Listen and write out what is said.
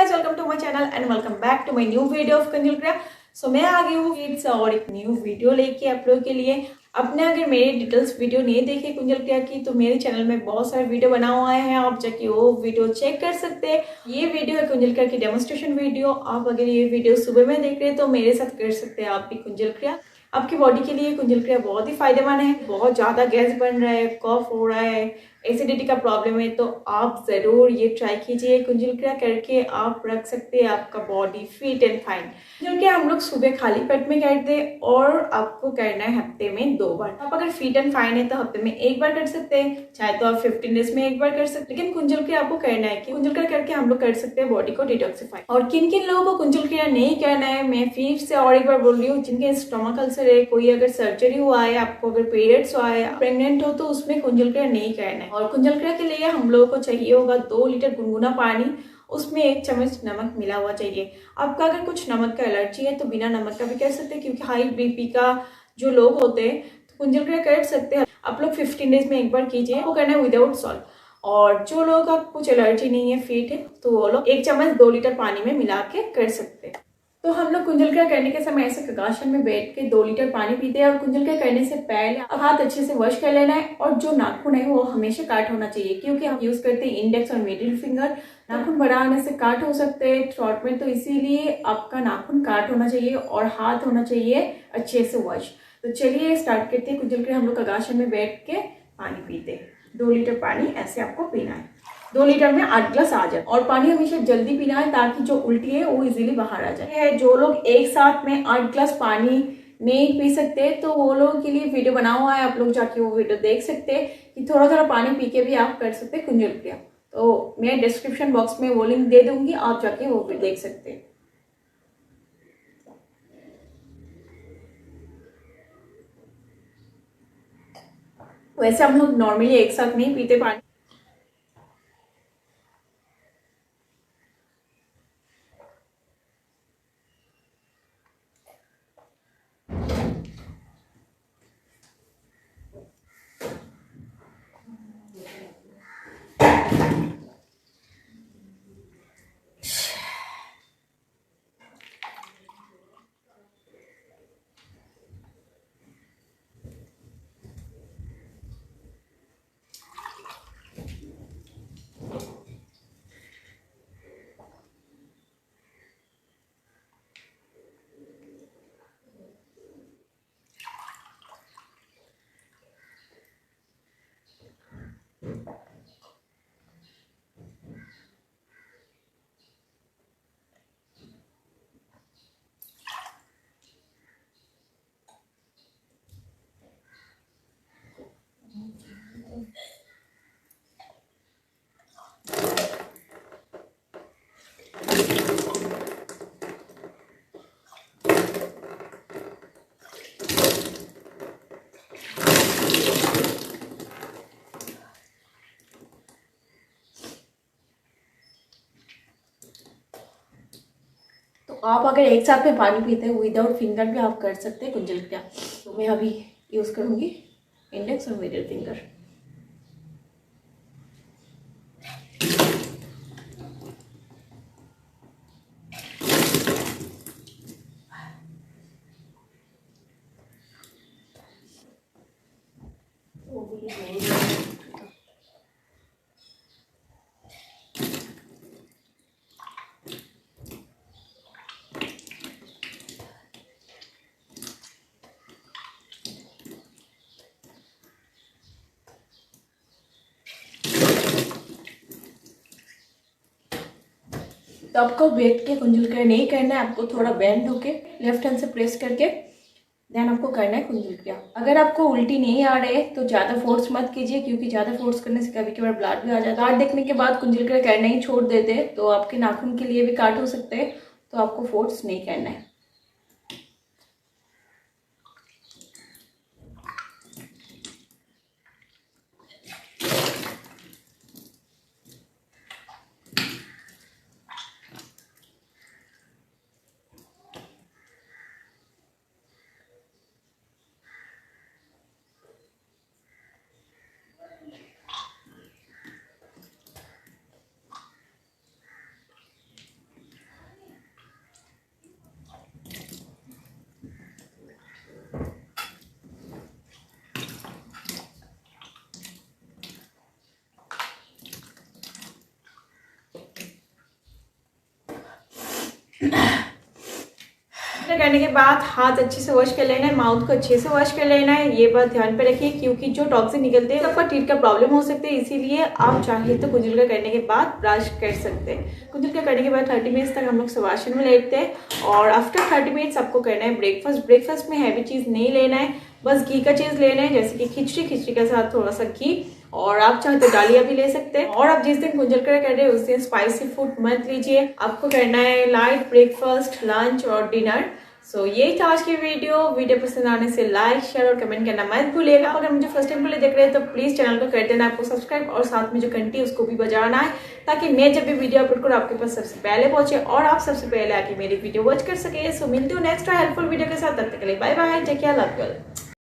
Guys, welcome to my channel and welcome back to my new video of कंजुल क्रिया। So मैं आ गई हूँ किड्स और एक न्यू वीडियो लेके आप लोगों के लिए। आपने अगर मेरे डिटेल्स वीडियो नहीं देखे कुंजल क्रिया की तो मेरे चैनल में बहुत सारे वीडियो बना हुआ है, आप जाके वो वीडियो चेक कर सकते हैं। ये वीडियो है कुंजल क्रिया की डेमोन्स्ट्रेशन वीडियो। आप अगर ये वीडियो सुबह में देख रहे हैं तो मेरे साथ कर सकते हैं आप भी कुंजल क्रिया। आपकी बॉडी के लिए कुंजल क्रिया बहुत ही फायदेमंद है। बहुत ज्यादा गैस बन रहा है, कफ हो रहा है, एसिडिटी का प्रॉब्लम है तो आप जरूर ये ट्राई कीजिए। कुंजल क्रिया करके आप रख सकते हैं आपका body fit and fine. Kunjal क्रिया हम लोग सुबह खाली पेट में करते हैं और आपको करना है हफ्ते में 2 बार। आप अगर फिट एंड फाइन है तो हफ्ते में 1 बार कर सकते हैं, चाहे तो आप 15 डेज में 1 बार कर सकते हैं। लेकिन कुंजल क्रिया आपको करना है कि कुंजल क्रिया करके हम लोग कर सकते हैं बॉडी को डिटॉक्सिफाई। और किन किन लोगों को कुंजल क्रिया नहीं करना है मैं फिर से और एक बार बोल रही हूँ। जिनके स्टोमक अल्सर है, कोई अगर सर्जरी हुआ है, आपको अगर पीरियड्स हुआ है, प्रेग्नेंट हो तो उसमें कुंजल क्रिया नहीं करना है। और कुंजल क्रिया के लिए हम लोगों को चाहिए होगा 2 लीटर गुनगुना पानी, उसमें 1 चम्मच नमक मिला हुआ चाहिए। आपका अगर कुछ नमक का एलर्जी है तो बिना नमक का भी कर सकते हैं, क्योंकि हाई बीपी का जो लोग होते हैं तो कुंजल क्रिया कर सकते हैं। आप लोग 15 डेज में 1 बार कीजिए, वो करना है विदाउट सॉल्ट। और जो लोगों का कुछ एलर्जी नहीं है, फिट है, तो वो लोग 1 चम्मच 2 लीटर पानी में मिला के कर सकते हैं। तो हम लोग कुंजल क्रिया करने के समय ऐसे कगाशन में बैठ के 2 लीटर पानी पीते हैं। और कुंजल क्रिया करने से पहले हाथ अच्छे से वॉश कर लेना है। और जो नाखून है वो हमेशा काट होना चाहिए, क्योंकि हम यूज करते हैं इंडेक्स और मिडिल फिंगर। नाखून बड़ा होने से काट हो सकते हैं थ्रोट में, तो इसीलिए आपका नाखून काट होना चाहिए और हाथ होना चाहिए अच्छे से वॉश। तो चलिए स्टार्ट करते हैं। कुंजल क्रिया हम लोग कगाशन में बैठ के पानी पीते हैं। 2 लीटर पानी ऐसे आपको पीना है। 2 लीटर में 8 ग्लास आ जाए। और पानी हमेशा जल्दी पीना है ताकि जो उल्टी है वो इजीली बाहर आ जाए। जो लोग एक साथ में 8 ग्लास पानी नहीं पी सकते तो वो लोगों के लिए वीडियो बना हुआ है, आप लोग जाके वो वीडियो देख सकते हैं कि थोड़ा थोड़ा पानी पी के भी आप कर सकते हैं कुंजल क्रिया। तो मैं डिस्क्रिप्शन बॉक्स में वो लिंक दे दूंगी, आप जाके वो भी देख सकते हैं। वैसे हम लोग नॉर्मली एक साथ नहीं पीते पानी। आप अगर एक साथ में पानी पीते हैं विदाउट फिंगर भी आप कर सकते हैं कुंजल क्रिया। तो मैं अभी यूज करूंगी इंडेक्स और मिडिल फिंगर। तो आपको बैठ के कुंजल क्रिया नहीं करना है, आपको थोड़ा बेंड होके लेफ्ट हैंड से प्रेस करके देन आपको करना है कुंजल क्रिया। अगर आपको उल्टी नहीं आ रहे तो ज्यादा फोर्स मत कीजिए, क्योंकि ज्यादा फोर्स करने से कभी कभार ब्लड भी आ जाता है। ब्लड देखने के बाद कुंजल क्रिया करना ही छोड़ देते तो आपके नाखून के लिए भी काट हो सकते हैं, तो आपको फोर्स नहीं करना है। करने के बाद हाथ अच्छे से वॉश कर लेना है, माउथ को अच्छे से वॉश कर लेना है। ये बात ध्यान पे रखिए क्योंकि जो टॉक्सिन निकलते हैं सबका टीथ का प्रॉब्लम हो सकते हैं, इसीलिए आप चाहे तो कुंजलका करने के बाद ब्रश कर सकते हैं। कुंजलका करने के बाद 30 मिनट्स तक हम लोग शवासन में लेटते हैं और आफ्टर 30 मिनट्स आपको करना है ब्रेकफास्ट। ब्रेकफास्ट में हैवी चीज़ नहीं लेना है, बस घी का चीज़ लेना है, जैसे कि खिचड़ी के साथ थोड़ा सा घी, और आप चाहे तो दालिया भी ले सकते हैं। और आप जिस दिन कुंजलका कर रहे हैं उस दिन स्पाइसी फूड मत लीजिए, आपको करना है लाइट ब्रेकफास्ट, लंच और डिनर। सो यही था आज की वीडियो पसंद आने से लाइक शेयर और कमेंट करना मत भूलिएगा। अगर मुझे फर्स्ट टाइम के लिए देख रहे हैं तो प्लीज चैनल को कर देना आपको सब्सक्राइब, और साथ में जो घंटी उसको भी बजाना है ताकि मैं जब भी वीडियो अपलोड करूँ आपके पास सबसे पहले पहुंचे और आप सबसे पहले आके मेरी वीडियो वॉच कर सके। सो मिलती हूँ नेक्स्ट हेल्पफुल वीडियो के साथ, तब तक के लिए bye bye, take care, love you all.